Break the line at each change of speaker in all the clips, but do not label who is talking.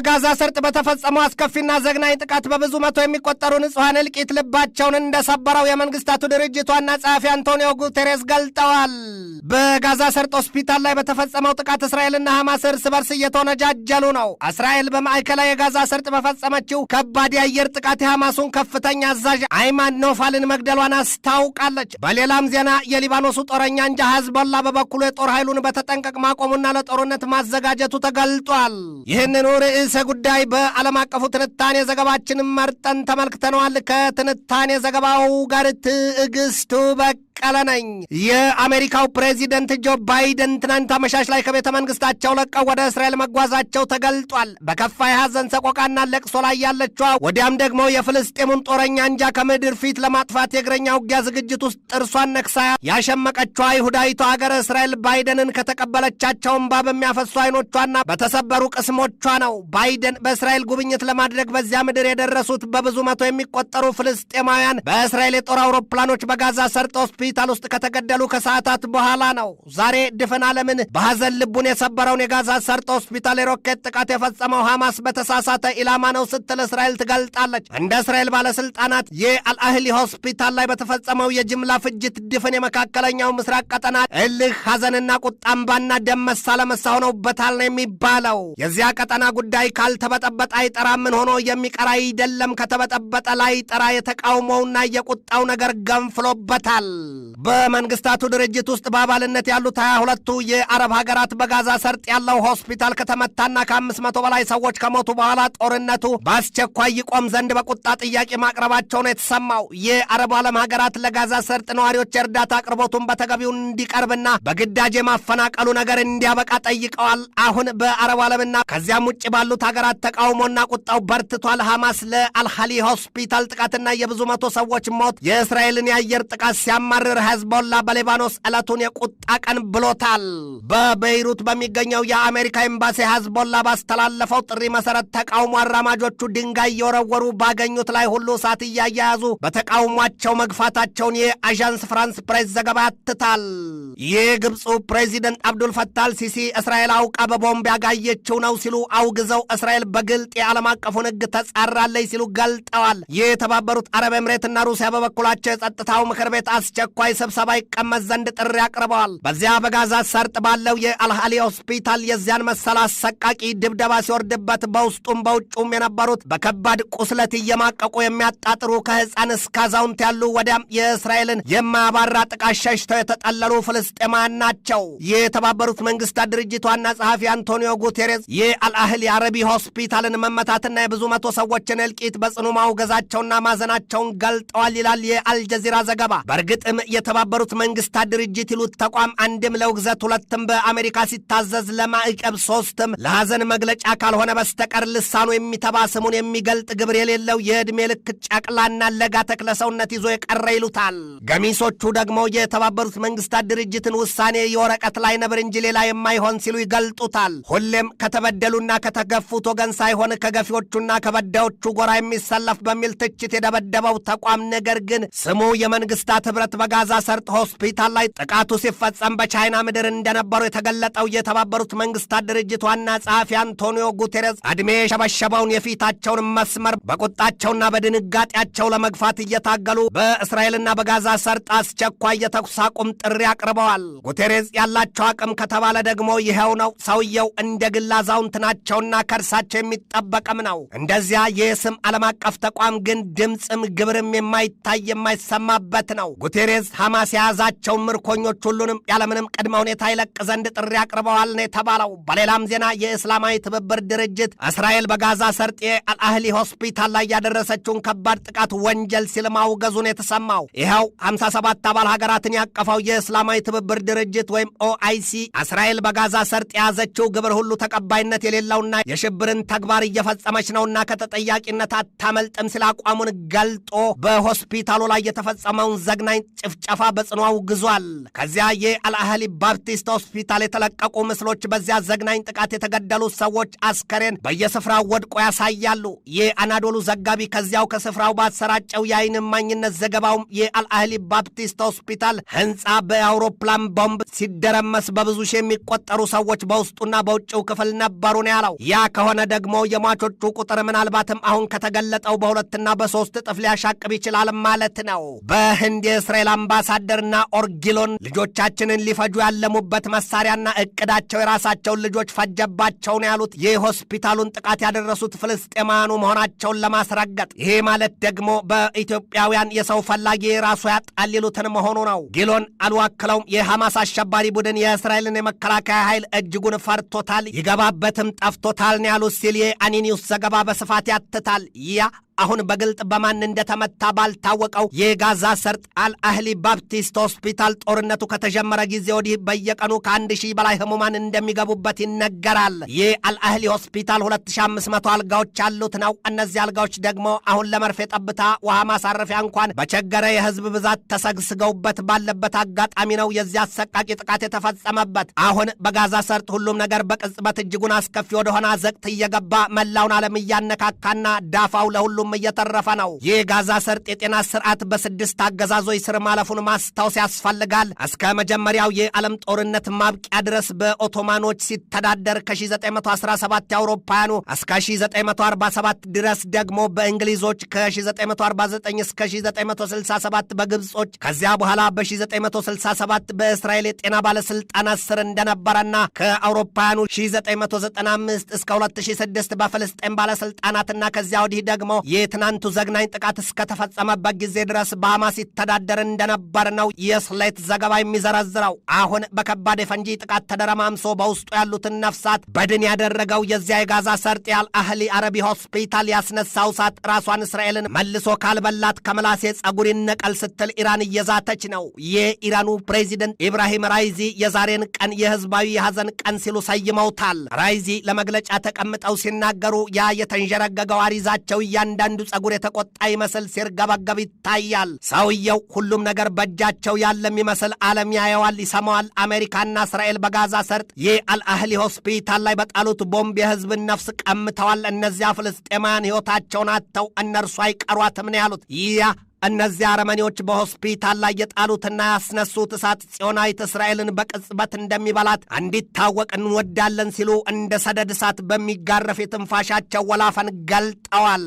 በጋዛ ሰርጥ በተፈጸመው አስከፊና ዘግናኝ ጥቃት በብዙ መቶ የሚቆጠሩ ንጹሃን እልቂት ልባቸውን እንደሰበረው የመንግስታቱ ድርጅት ዋና ጸሐፊ አንቶኒዮ ጉቴሬስ ገልጠዋል። በጋዛ ሰርጥ ሆስፒታል ላይ በተፈጸመው ጥቃት እስራኤልና ሐማስ እርስ በርስ እየተወነጃጀሉ ነው። እስራኤል በማዕከላዊ የጋዛ ሰርጥ በፈጸመችው ከባድ የአየር ጥቃት የሐማሱን ከፍተኛ አዛዥ አይማን ኖፋልን መግደሏን አስታውቃለች። በሌላም ዜና የሊባኖሱ ጦረኛ አንጃ ሂዝቦላ በበኩሉ የጦር ኃይሉን በተጠንቀቅ ማቆሙና ለጦርነት ማዘጋጀቱ ተገልጧል። ይህንኑ ርዕሰ ጉዳይ በዓለም አቀፉ ትንታኔ ዘገባችን መርጠን ተመልክተነዋል። ከትንታኔ ዘገባው ጋር ትዕግስቱ በቀለ ነኝ። የአሜሪካው ፕሬዚደንት ጆ ባይደን ትናንት አመሻሽ ላይ ከቤተ መንግስታቸው ለቀው ወደ እስራኤል መጓዛቸው ተገልጧል። በከፋ የሐዘን ሰቆቃና ለቅሶ ላይ ያለችዋ ወዲያም ደግሞ የፍልስጤሙን ጦረኛ አንጃ ከምድር ፊት ለማጥፋት የእግረኛ ውጊያ ዝግጅት ውስጥ ጥርሷን ነክሳ ያሸመቀችዋ ይሁዳዊቷ ሀገር እስራኤል ባይደንን ከተቀበለቻቸው እንባ በሚያፈሱ አይኖቿና በተሰበሩ ቅስሞቿ ነው። ባይደን በእስራኤል ጉብኝት ለማድረግ በዚያ ምድር የደረሱት በብዙ መቶ የሚቆጠሩ ፍልስጤማውያን በእስራኤል የጦር አውሮፕላኖች በጋዛ ሰርጥ ሆስፒታል ውስጥ ከተገደሉ ከሰዓታት በኋላ ነው። ዛሬ ድፍን ዓለምን በሐዘን ልቡን የሰበረውን የጋዛ ሰርጥ ሆስፒታል የሮኬት ጥቃት የፈጸመው ሐማስ በተሳሳተ ኢላማ ነው ስትል እስራኤል ትገልጣለች። እንደ እስራኤል ባለስልጣናት የአልአህሊ ሆስፒታል ላይ በተፈጸመው የጅምላ ፍጅት ድፍን የመካከለኛው ምስራቅ ቀጠና እልህ፣ ሐዘንና ቁጣምባና ደም መሳ ለመሳ ሆነውበታል ነው የሚባለው። የዚያ ቀጠና ጉዳይ ካልተበጠበጠ አይጠራም። ምን ሆኖ የሚቀር አይደለም። ከተበጠበጠ ላይ ጠራ። የተቃውሞውና የቁጣው ነገር ገንፍሎበታል። በመንግስታቱ ድርጅት ውስጥ በአባልነት ያሉት 22ቱ የአረብ ሀገራት በጋዛ ሰርጥ ያለው ሆስፒታል ከተመታና ከ500 በላይ ሰዎች ከሞቱ በኋላ ጦርነቱ በአስቸኳይ ይቆም ዘንድ በቁጣ ጥያቄ ማቅረባቸው ነው የተሰማው። የአረብ ዓለም ሀገራት ለጋዛ ሰርጥ ነዋሪዎች የእርዳታ አቅርቦቱን በተገቢው እንዲቀርብና በግዳጅ የማፈናቀሉ ነገር እንዲያበቃ ጠይቀዋል። አሁን በአረብ ዓለምና ከዚያም ውጭ ባሉት ሀገራት ተቃውሞና ቁጣው በርትቷል። ሐማስ ለአልሃሊ ሆስፒታል ጥቃትና የብዙ መቶ ሰዎች ሞት የእስራኤልን የአየር ጥቃት ሲያማርር፣ ሂዝቦላ በሊባኖስ ዕለቱን የቁጣ ቀን ብሎታል። በቤይሩት በሚገኘው የአሜሪካ ኤምባሲ ሂዝቦላ ባስተላለፈው ጥሪ መሰረት ተቃውሞ አራማጆቹ ድንጋይ እየወረወሩ ባገኙት ላይ ሁሉ እሳት እያያያዙ በተቃውሟቸው መግፋታቸውን የአዣንስ ፍራንስ ፕሬስ ዘገባ ያትታል። የግብፁ ፕሬዚደንት አብዱል ፈታህ አልሲሲ እስራኤል አውቃ በቦምብ ያጋየችው ነው ሲሉ አውግዘው እስራኤል በግልጥ የዓለም አቀፉን ሕግ ተጻራለች ሲሉ ገልጠዋል። የተባበሩት አረብ ኤምሬትና ሩሲያ በበኩላቸው የጸጥታው ምክር ቤት አስቸኳይ ስብሰባ ይቀመጥ ዘንድ ጥሪ አቅርበዋል። በዚያ በጋዛ ሰርጥ ባለው የአልሃሊ ሆስፒታል የዚያን መሰል አሰቃቂ ድብደባ ሲወርድበት በውስጡም በውጩም የነበሩት በከባድ ቁስለት እየማቀቁ የሚያጣጥሩ ከሕፃን እስከ አዛውንት ያሉ ወዲያም የእስራኤልን የማያባራ ጥቃት ሸሽተው የተጠለሉ ፍልስጤማውያን ናቸው። የተባበሩት መንግስታት ድርጅት ዋና ጸሐፊ አንቶኒዮ ጉቴሬስ የአልአህሊ አረቢ ሆስፒታልን መመታትና የብዙ መቶ ሰዎችን እልቂት በጽኑ ማውገዛቸውና ማዘናቸውን ገልጠዋል ይላል የአልጀዚራ ዘገባ። በእርግጥም የተባበሩት መንግስታት ድርጅት ይሉት ተቋም አንድም ለውግዘት ሁለትም በአሜሪካ ሲታዘዝ ለማዕቀብ ሶስትም ለሐዘን መግለጫ ካልሆነ በስተቀር ልሳኑ የሚተባ ስሙን የሚገልጥ ግብር የሌለው የዕድሜ ልክ ጨቅላና ለጋ ተክለ ሰውነት ይዞ የቀረ ይሉታል። ገሚሶቹ ደግሞ የተባበሩት መንግስታት ድርጅትን ውሳኔ የወረቀት ላይ ነብር እንጂ ሌላ የማይሆን ሲሉ ይገልጡታል። ሁሌም ከተበደሉና ከተገፉት ወገን ሳይሆን ከገፊዎቹና ከበዳዮቹ ጎራ የሚሰለፍ በሚል ትችት የደበደበው ተቋም ነገር ግን ስሙ የመንግስታት ህብረት በጋዛ ሰርጥ ሆስፒታል ላይ ጥቃቱ ሲፈጸም በቻይና ምድር እንደነበሩ የተገለጠው የተባበሩት መንግስታት ድርጅት ዋና ጸሐፊ አንቶኒዮ ጉቴሬስ ዕድሜ የሸበሸበውን የፊታቸውን መስመር በቁጣቸውና በድንጋጤያቸው ለመግፋት እየታገሉ በእስራኤልና በጋዛ ሰርጥ አስቸኳይ የተኩስ አቁም ጥሪ አቅርበዋል። ጉቴሬስ ያላቸው አቅም ከተባለ ደግሞ ይኸው ነው። ሰውየው እንደ ግል አዛውንት ናቸውና ከእርሳቸው የሚጠበቅም ነው። እንደዚያ የስም ዓለም አቀፍ ተቋም ግን ድምፅም ግብርም የማይታይ የማይሰማበት ነው። ጉቴሬስ ሐማስ የያዛቸውን ምርኮኞች ሁሉንም ያለምንም ቅድመ ሁኔታ ይለቅ ዘንድ ጥሪ አቅርበዋል ነው የተባለው። በሌላም ዜና የእስላማዊ ትብብር ድርጅት እስራኤል በጋዛ ሰርጥ የአልአህሊ ሆስፒታል ላይ ያደረሰችውን ከባድ ጥቃት ወንጀል ሲል ማውገዙን የተሰማው ይኸው 57 አባል ሀገራትን ያቀፈው የእስላማዊ ትብብር ድርጅት ወይም ኦአይሲ እስራኤል በጋዛ ሰርጥ የያዘችው ግብር ሁሉ ተቀባይነት የሌለውና የሽብርን ተግባር እየፈጸመች ነውና ከተጠያቂነት አታመልጥም ሲል አቋሙን ገልጦ በሆስፒታሉ ላይ የተፈጸመውን ዘግናኝ ጭፍጨፋ በጽኑ አውግዟል። ከዚያ የአልአህሊ ባፕቲስት ሆስፒታል የተለቀቁ ምስሎች በዚያ ዘግናኝ ጥቃት የተገደሉ ሰዎች አስከሬን በየስፍራው ወድቆ ያሳያሉ። የአናዶሉ ዘጋቢ ከዚያው ከስፍራው ባሰራጨው የዓይን እማኝነት ዘገባውም የአልአህሊ ባፕቲስት ሆስፒታል ህንፃ በአውሮፕላን ቦምብ ሲደረመስ በብዙ ሺህ የሚቆጠሩ ሰዎች በውስጡና በውጭው ክፍል ነበሩ ነው ያለው። ያ ከሆነ ደግሞ የሟቾቹ ቁጥር ምናልባትም አሁን ከተገለጠው በሁለትና በሶስት እጥፍ ሊያሻቅብ ይችላል ማለት ነው። በህንድ የእስራኤል አምባሳደርና ኦርጊሎን ልጆቻችንን ሊፈጁ ያለሙበት መሳሪያና እቅዳቸው የራሳቸውን ልጆች ፈጀባቸው ነው ያሉት የሆስፒታሉን ጥቃት ያደረሱት ፍልስጤማውያኑ መሆናቸውን ለማስረገጥ። ይሄ ማለት ደግሞ በኢትዮጵያውያን የሰው ፈላጊ ራሱ ያጣሊሉትን መሆኑ ነው። ጊሎን አልዋክለውም የሐማስ አሸባሪ ቡድን የእስራኤልን የመከላከያ ኃይል እጅጉን ፈርቶታል፣ ይገባበትም ጠፍቶታል ነው ያሉት ሲል የአኒኒውስ ዘገባ በስፋት ያትታል። ያ አሁን በግልጥ በማን እንደተመታ ባልታወቀው የጋዛ ሰርጥ አልአህሊ ባፕቲስት ሆስፒታል ጦርነቱ ከተጀመረ ጊዜ ወዲህ በየቀኑ ከ1000 በላይ ህሙማን እንደሚገቡበት ይነገራል። የአልአህሊ ሆስፒታል 2500 አልጋዎች ያሉት ነው። እነዚህ አልጋዎች ደግሞ አሁን ለመርፌ ጠብታ ውሃ ማሳረፊያ እንኳን በቸገረ የህዝብ ብዛት ተሰግስገውበት ባለበት አጋጣሚ ነው የዚያ አሰቃቂ ጥቃት የተፈጸመበት። አሁን በጋዛ ሰርጥ ሁሉም ነገር በቅጽበት እጅጉን አስከፊ ወደሆነ አዘቅት እየገባ መላውን ዓለም እያነካካና ዳፋው ለሁሉም እየተረፈ ነው። የጋዛ ሰርጥ የጤና ስርዓት በ6 አገዛዞች ስር ማለፉን ማስታወስ ያስፈልጋል። እስከ መጀመሪያው የዓለም ጦርነት ማብቂያ ድረስ በኦቶማኖች ሲተዳደር ከ1917 የአውሮፓውያኑ እስከ 1947 ድረስ ደግሞ በእንግሊዞች ከ1949 እስከ 1967 በግብጾች ከዚያ በኋላ በ1967 በእስራኤል የጤና ባለስልጣናት ስር እንደነበረና ከአውሮፓውያኑ 1995 እስከ 2006 በፍልስጤም ባለስልጣናትና ከዚያ ወዲህ ደግሞ የትናንቱ ዘግናኝ ጥቃት እስከተፈጸመበት ጊዜ ድረስ በሐማስ ይተዳደር እንደነበር ነው የስሌት ዘገባ የሚዘረዝረው። አሁን በከባድ የፈንጂ ጥቃት ተደረማምሶ በውስጡ ያሉትን ነፍሳት በድን ያደረገው የዚያ የጋዛ ሰርጥ የአልአህሊ አረቢ ሆስፒታል ያስነሳው እሳት ራሷን እስራኤልን መልሶ ካልበላት ከመላሴ ጸጉር ይነቀል ስትል ኢራን እየዛተች ነው። የኢራኑ ፕሬዚደንት ኢብራሂም ራይዚ የዛሬን ቀን የህዝባዊ የሐዘን ቀን ሲሉ ሰይመውታል። ራይዚ ለመግለጫ ተቀምጠው ሲናገሩ ያ የተንዠረገገው አሪዛቸው እያንዳንዱ ጸጉር የተቆጣ ይመስል ሲርገበገብ ይታያል። ሰውየው ሁሉም ነገር በእጃቸው ያለም ይመስል ዓለም ያየዋል፣ ይሰማዋል። አሜሪካና እስራኤል በጋዛ ሰርጥ የአልአህሊ ሆስፒታል ላይ በጣሉት ቦምብ የህዝብን ነፍስ ቀምተዋል። እነዚያ ፍልስጤማውያን ሕይወታቸውን አጥተው እነርሱ አይቀሯትም ነው ያሉት። እነዚህ አረመኔዎች በሆስፒታል ላይ የጣሉትና ያስነሱት እሳት ጽዮናዊት እስራኤልን በቅጽበት እንደሚበላት እንዲታወቅ እንወዳለን ሲሉ እንደ ሰደድ እሳት በሚጋረፍ የትንፋሻቸው ወላፈን ገልጠዋል።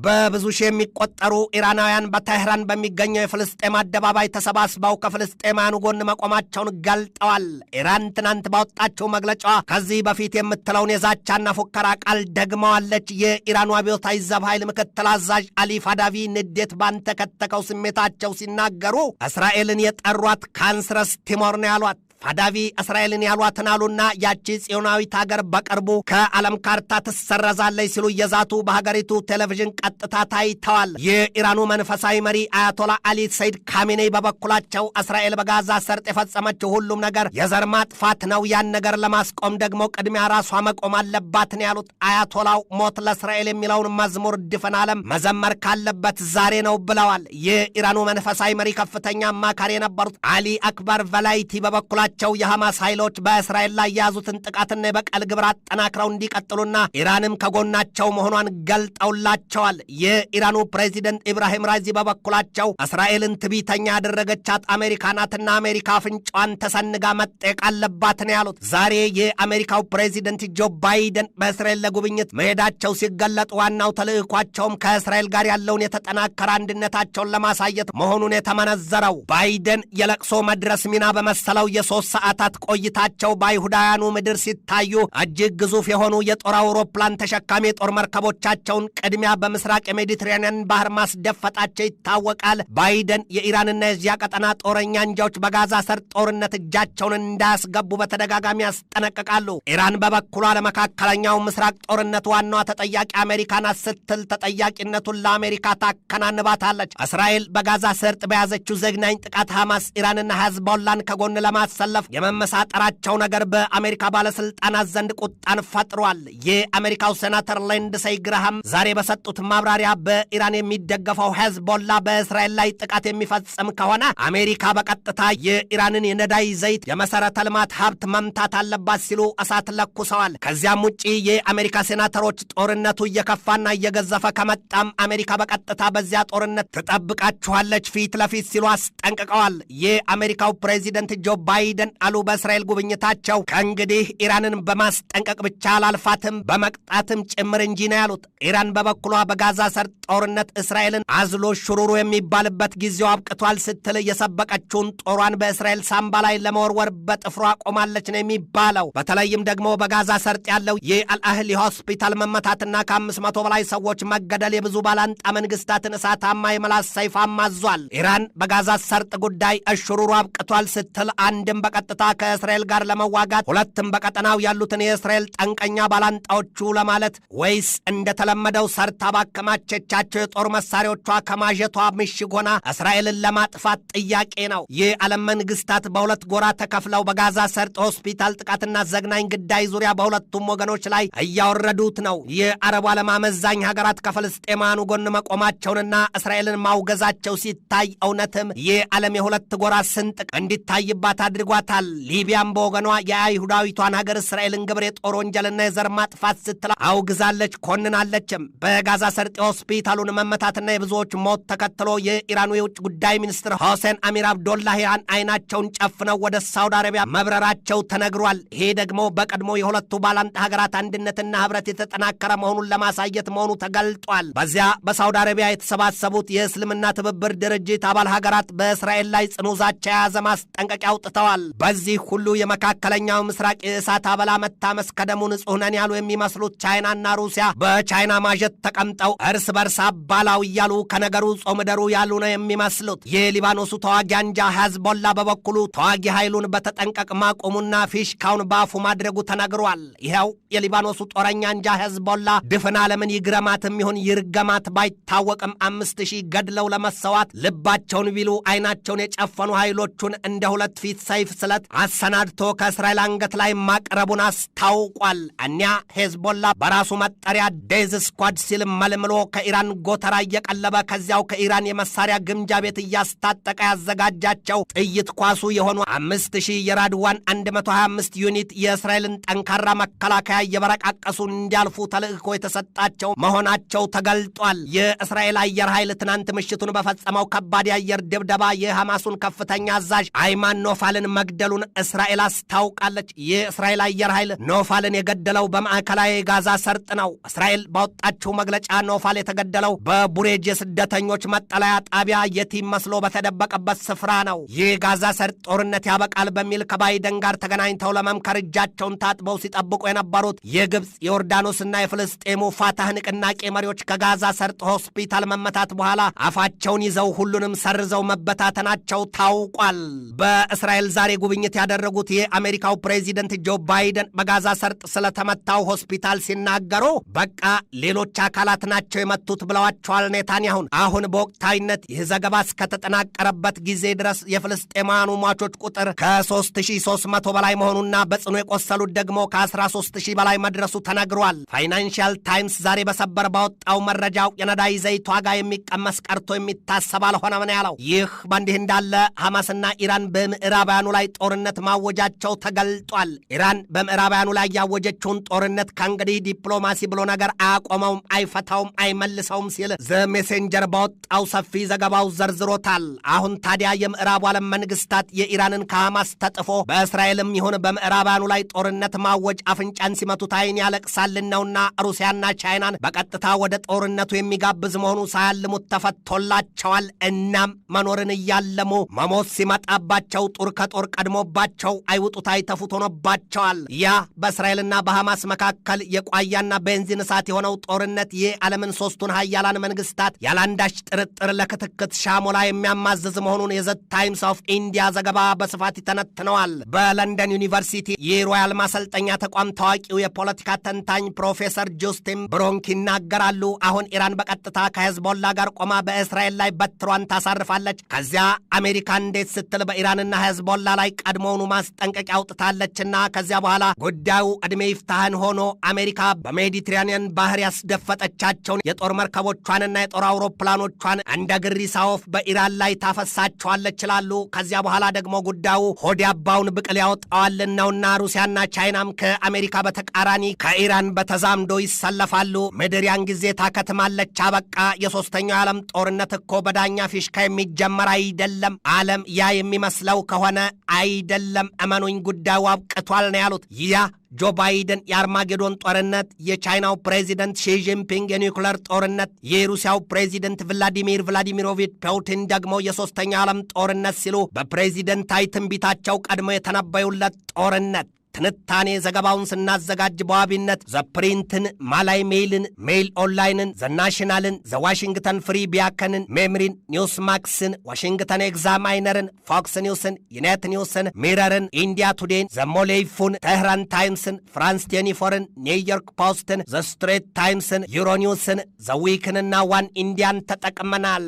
በብዙ ሺህ የሚቆጠሩ ኢራናውያን በቴህራን በሚገኘው የፍልስጤም አደባባይ ተሰባስበው ከፍልስጤማውያኑ ጎን መቆማቸውን ገልጠዋል። ኢራን ትናንት ባወጣችው መግለጫዋ ከዚህ በፊት የምትለውን የዛቻና ፉከራ ቃል ደግመዋለች። የኢራኑ አብዮታዊ ዘብ ኃይል ምክትል አዛዥ አሊ ፋዳቪ ንዴት ባንተከተከው ስሜታቸው ሲናገሩ እስራኤልን የጠሯት ካንስረስ ቲሞር ነው ያሏት። ፋዳቪ እስራኤልን ያሏትን አሉና ያቺ ጽዮናዊት ሀገር በቅርቡ ከዓለም ካርታ ትሰረዛለች ሲሉ እየዛቱ በሀገሪቱ ቴሌቪዥን ቀጥታ ታይተዋል። የኢራኑ መንፈሳዊ መሪ አያቶላ አሊ ሰይድ ካሜኔይ በበኩላቸው እስራኤል በጋዛ ሰርጥ የፈጸመችው ሁሉም ነገር የዘር ማጥፋት ነው፣ ያን ነገር ለማስቆም ደግሞ ቅድሚያ ራሷ መቆም አለባት ነው ያሉት። አያቶላው ሞት ለእስራኤል የሚለውን መዝሙር ድፍን ዓለም መዘመር ካለበት ዛሬ ነው ብለዋል። የኢራኑ መንፈሳዊ መሪ ከፍተኛ አማካሪ የነበሩት አሊ አክበር ቨላይቲ በበኩላቸው የሐማስ ኃይሎች በእስራኤል ላይ የያዙትን ጥቃትና የበቀል ግብር አጠናክረው እንዲቀጥሉና ኢራንም ከጎናቸው መሆኗን ገልጠውላቸዋል። የኢራኑ ፕሬዚደንት ኢብራሂም ራይዚ በበኩላቸው እስራኤልን ትዕቢተኛ ያደረገቻት አሜሪካ ናትና አሜሪካ አፍንጫዋን ተሰንጋ መጠየቅ አለባት ነው ያሉት። ዛሬ የአሜሪካው ፕሬዚደንት ጆ ባይደን በእስራኤል ለጉብኝት መሄዳቸው ሲገለጥ ዋናው ተልዕኳቸውም ከእስራኤል ጋር ያለውን የተጠናከረ አንድነታቸውን ለማሳየት መሆኑን የተመነዘረው ባይደን የለቅሶ መድረስ ሚና በመሰለው የ3 ሰዓታት ቆይታቸው በአይሁዳውያኑ ምድር ሲታዩ እጅግ ግዙፍ የሆኑ የጦር አውሮፕላን ተሸካሚ የጦር መርከቦቻቸውን ቅድሚያ በምስራቅ የሜዲትራኒያን ባህር ማስደፈጣቸው ይታወቃል። ባይደን የኢራንና የዚያ ቀጠና ጦረኛ አንጃዎች በጋዛ ሰርጥ ጦርነት እጃቸውን እንዳያስገቡ በተደጋጋሚ ያስጠነቅቃሉ። ኢራን በበኩሏ ለመካከለኛው ምስራቅ ጦርነት ዋናዋ ተጠያቂ አሜሪካ ናት ስትል ተጠያቂነቱን ለአሜሪካ ታከናንባታለች። እስራኤል በጋዛ ሰርጥ በያዘችው ዘግናኝ ጥቃት ሐማስ ኢራንና ሄዝቦላን ከጎን ለማሰለፍ ለማሳለፍ የመመሳጠራቸው ነገር በአሜሪካ ባለስልጣናት ዘንድ ቁጣን ፈጥሯል። የአሜሪካው ሴናተር ሊንድሴይ ግራሃም ዛሬ በሰጡት ማብራሪያ በኢራን የሚደገፈው ሄዝቦላ በእስራኤል ላይ ጥቃት የሚፈጽም ከሆነ አሜሪካ በቀጥታ የኢራንን የነዳጅ ዘይት የመሰረተ ልማት ሀብት መምታት አለባት ሲሉ እሳት ለኩሰዋል። ከዚያም ውጪ የአሜሪካ ሴናተሮች ጦርነቱ እየከፋና እየገዘፈ ከመጣም አሜሪካ በቀጥታ በዚያ ጦርነት ትጠብቃችኋለች ፊት ለፊት ሲሉ አስጠንቅቀዋል። የአሜሪካው ፕሬዚደንት ጆ ባይደን አሉ በእስራኤል ጉብኝታቸው ከእንግዲህ ኢራንን በማስጠንቀቅ ብቻ አላልፋትም በመቅጣትም ጭምር እንጂ ነው ያሉት። ኢራን በበኩሏ በጋዛ ሰርጥ ጦርነት እስራኤልን አዝሎ ሽሩሩ የሚባልበት ጊዜው አብቅቷል ስትል የሰበቀችውን ጦሯን በእስራኤል ሳምባ ላይ ለመወርወር በጥፍሯ ቆማለች ነው የሚባለው። በተለይም ደግሞ በጋዛ ሰርጥ ያለው የአልአህሊ ሆስፒታል መመታትና ከ500 በላይ ሰዎች መገደል የብዙ ባላንጣ መንግስታትን እሳታማ የመላስ ሰይፍ አማዟል። ኢራን በጋዛ ሰርጥ ጉዳይ እሽሩሩ አብቅቷል ስትል አንድም በቀጥታ ከእስራኤል ጋር ለመዋጋት ሁለትም በቀጠናው ያሉትን የእስራኤል ጠንቀኛ ባላንጣዎቹ ለማለት ወይስ እንደተለመደው ሰርታ ባከማቸቻቸው የጦር መሳሪያዎቿ ከማጀቷ ምሽግ ሆና እስራኤልን ለማጥፋት ጥያቄ ነው። የዓለም መንግስታት በሁለት ጎራ ተከፍለው በጋዛ ሰርጥ ሆስፒታል ጥቃትና ዘግናኝ ግዳይ ዙሪያ በሁለቱም ወገኖች ላይ እያወረዱት ነው። የአረቡ ዓለም አመዛኝ ሀገራት ከፍልስጤማኑ ጎን መቆማቸውንና እስራኤልን ማውገዛቸው ሲታይ እውነትም የዓለም የሁለት ጎራ ስንጥቅ እንዲታይባት አድርጓታል። ሊቢያም በወገኗ የአይሁዳዊቷን ሀገር እስራኤልን ግብር የጦር ወንጀልና የዘር ማጥፋት ስትል አውግዛለች፣ ኮንናለችም። በጋዛ ሰርጥ ሆስፒታሉን መመታትና የብዙዎች ሞት ተከትሎ የኢራኑ የውጭ ጉዳይ ሚኒስትር ሆሴን አሚር አብዶላሂያን አይናቸውን ጨፍነው ወደ ሳውዲ አረቢያ መብረራቸው ተነግሯል። ይሄ ደግሞ በቀድሞ የሁለቱ ባላንጣ ሀገራት አንድነትና ህብረት የተጠናከረ መሆኑን ለማሳየት መሆኑ ተገልጧል። በዚያ በሳውዲ አረቢያ የተሰባሰቡት የእስልምና ትብብር ድርጅት አባል ሀገራት በእስራኤል ላይ ጽኑ ዛቻ የያዘ ማስጠንቀቂያ አውጥተዋል። በዚህ ሁሉ የመካከለኛው ምስራቅ የእሳት አበላ መታመስ ከደሙ ንጹህ ነን ያሉ የሚመስሉት ቻይናና ሩሲያ በቻይና ማጀት ተቀምጠው እርስ በርስ አባላው እያሉ ከነገሩ ጾምደሩ ያሉ ነው የሚመስሉት። የሊባኖሱ ተዋጊ አንጃ ሄዝቦላ በበኩሉ ተዋጊ ኃይሉን በተጠንቀቅ ማቆሙና ፊሽካውን ባፉ ማድረጉ ተነግሯል። ይኸው የሊባኖሱ ጦረኛ አንጃ ሄዝቦላ ድፍን ዓለምን ይግረማትም ይሁን ይርገማት ባይታወቅም 5000 ገድለው ለመሰዋት ልባቸውን ቢሉ አይናቸውን የጨፈኑ ኃይሎቹን እንደ ሁለት ፊት ሰይፍ ስለት አሰናድቶ ከእስራኤል አንገት ላይ ማቅረቡን አስታውቋል። እኒያ ሄዝቦላ በራሱ መጠሪያ ዴዝ ስኳድ ሲል መልምሎ ከኢራን ጎተራ እየቀለበ ከዚያው ከኢራን የመሳሪያ ግምጃ ቤት እያስታጠቀ ያዘጋጃቸው ጥይት ኳሱ የሆኑ 5000 የራድዋን 125 ዩኒት የእስራኤልን ጠንካራ መከላከያ እየበረቃቀሱ እንዲያልፉ ተልእኮ የተሰጣቸው መሆናቸው ተገልጧል። የእስራኤል አየር ኃይል ትናንት ምሽቱን በፈጸመው ከባድ የአየር ድብደባ የሐማሱን ከፍተኛ አዛዥ አይማን ኖፋልን መግደሉን እስራኤል አስታውቃለች። የእስራኤል አየር ኃይል ኖፋልን የገደለው በማዕከላዊ ጋዛ ሰርጥ ነው። እስራኤል ባወጣችው መግለጫ ኖፋል የተገደለው በቡሬጅ የስደተኞች መጠለያ ጣቢያ የቲም መስሎ በተደበቀበት ስፍራ ነው። የጋዛ ሰርጥ ጦርነት ያበቃል በሚል ከባይደን ጋር ተገናኝተው ለመምከር እጃቸውን ታጥበው ሲጠብቁ የነበሩት የግብፅ የዮርዳኖስና የፍልስጤሙ ፋታህ ንቅናቄ መሪዎች ከጋዛ ሰርጥ ሆስፒታል መመታት በኋላ አፋቸውን ይዘው ሁሉንም ሰርዘው መበታተናቸው ታውቋል። በእስራኤል ዛሬ ጉብኝት ያደረጉት የአሜሪካው ፕሬዚደንት ጆ ባይደን በጋዛ ሰርጥ ስለተመታው ሆስፒታል ሲናገሩ በቃ ሌሎች አካላት ናቸው የመቱት ብለዋቸዋል ኔታንያሁን። አሁን በወቅታዊነት ይህ ዘገባ እስከተጠናቀረበት ጊዜ ድረስ የፍልስጤማኑ ሟቾች ቁጥር ከ3300 በላይ መሆኑና በጽኑ የቆሰሉት ደግሞ ከ13000 በላይ መድረሱ ተነግሯል። ፋይናንሻል ታይምስ ዛሬ በሰበር ባወጣው መረጃው የነዳጅ ዘይት ዋጋ የሚቀመስ ቀርቶ የሚታሰብ አልሆነም ነው ያለው። ይህ በእንዲህ እንዳለ ሐማስና ኢራን በምዕራባውያኑ ላይ ጦርነት ማወጃቸው ተገልጧል። ኢራን በምዕራባውያኑ ላይ ያወጀችውን ጦርነት ከእንግዲህ ዲፕሎማሲ ብሎ ነገር አያቆመውም፣ አይፈታውም፣ አይመልሰውም ሲል ዘ ሜሴንጀር ባወጣው ሰፊ ዘገባው ዘርዝሮታል። አሁን ታዲያ የምዕራቡ ዓለም መንግስታት የኢራንን ከሐማስ ተጥፎ በእስራኤልም ይሁን በምዕራባውያኑ ላይ ጦርነት ማወጅ አፍንጫን ሲመቱት አይን ያለቅሳልን ነውና ሩሲያና ቻይናን በቀጥታ ወደ ጦርነቱ የሚጋብዝ መሆኑ ሳያልሙት ተፈቶላቸዋል። እናም መኖርን እያለሙ መሞት ሲመጣባቸው ጡር ከጦር ቀድሞባቸው አይውጡት አይተፉት ሆኖባቸዋል። ያ በእስራኤልና በሐማስ መካከል የቋያና ቤንዚን እሳት የሆነው ጦርነት የዓለምን ሶስቱን ሀያላን መንግስታት ያላንዳች ጥርጥር ለክትክት ሻሞላ የሚያማዝዝ መሆኑን የዘ ታይምስ ኦፍ ኢንዲያ ዘገባ በስፋት ይተነትነዋል። በለንደን ዩኒቨርሲቲ የሮያል ማሰልጠኛ ተቋም ታዋቂው የፖለቲካ ተንታኝ ፕሮፌሰር ጆስቲን ብሮንክ ይናገራሉ። አሁን ኢራን በቀጥታ ከሄዝቦላ ጋር ቆማ በእስራኤል ላይ በትሯን ታሳርፋለች። ከዚያ አሜሪካ እንዴት ስትል በኢራንና ሄዝቦላ ላይ ቀድሞውኑ ማስጠንቀቂያ አውጥታለችና ከዚያ በኋላ ጉዳዩ ዕድሜ ይፍታህን ሆኖ አሜሪካ በሜዲትራኒያን ባህር ያስደፈጠቻቸውን የጦር መርከቦቿንና የጦር አውሮፕላኖቿን እንደ ግሪሳ ወፍ በኢራን ላይ ታፈሳቸዋለች ይላሉ። ከዚያ በኋላ ደግሞ ጉዳዩ ሆድ ያባውን ብቅል ያወጣዋልን ነውና ሩሲያና ቻይናም ከአሜሪካ በተቃራኒ ከኢራን በተዛምዶ ይሰለፋሉ። ምድር ያን ጊዜ ታከትማለች። አበቃ። የሶስተኛው የዓለም ጦርነት እኮ በዳኛ ፊሽካ የሚጀመር አይደለም። ዓለም ያ የሚመስለው ከሆነ አይደለም። እመኑኝ ጉዳዩ አብቅቷል ነው ያሉት። ያ ጆ ባይደን የአርማጌዶን ጦርነት፣ የቻይናው ፕሬዚደንት ሺጂንፒንግ የኒውክለር ጦርነት፣ የሩሲያው ፕሬዚደንት ቭላዲሚሮቪች ፑቲን ደግሞ የሶስተኛው ዓለም ጦርነት ሲሉ በፕሬዚደንታዊ ትንቢታቸው ቀድሞ የተነበዩለት ጦርነት። ትንታኔ ዘገባውን ስናዘጋጅ በዋቢነት ዘፕሪንትን፣ ማላይ ሜይልን፣ ሜይል ኦንላይንን፣ ዘናሽናልን፣ ዘዋሽንግተን ፍሪ ቢያከንን፣ ሜምሪን፣ ኒውስ ማክስን፣ ዋሽንግተን ኤግዛማይነርን፣ ፎክስ ኒውስን፣ ዩኔት ኒውስን፣ ሚረርን፣ ኢንዲያ ቱዴን፣ ዘሞሌይፉን፣ ተህራን ታይምስን፣ ፍራንስ 24ን፣ ኒውዮርክ ፖስትን፣ ዘስትሬት ታይምስን፣ ዩሮኒውስን፣ ዘዊክንና ዋን ኢንዲያን ተጠቅመናል።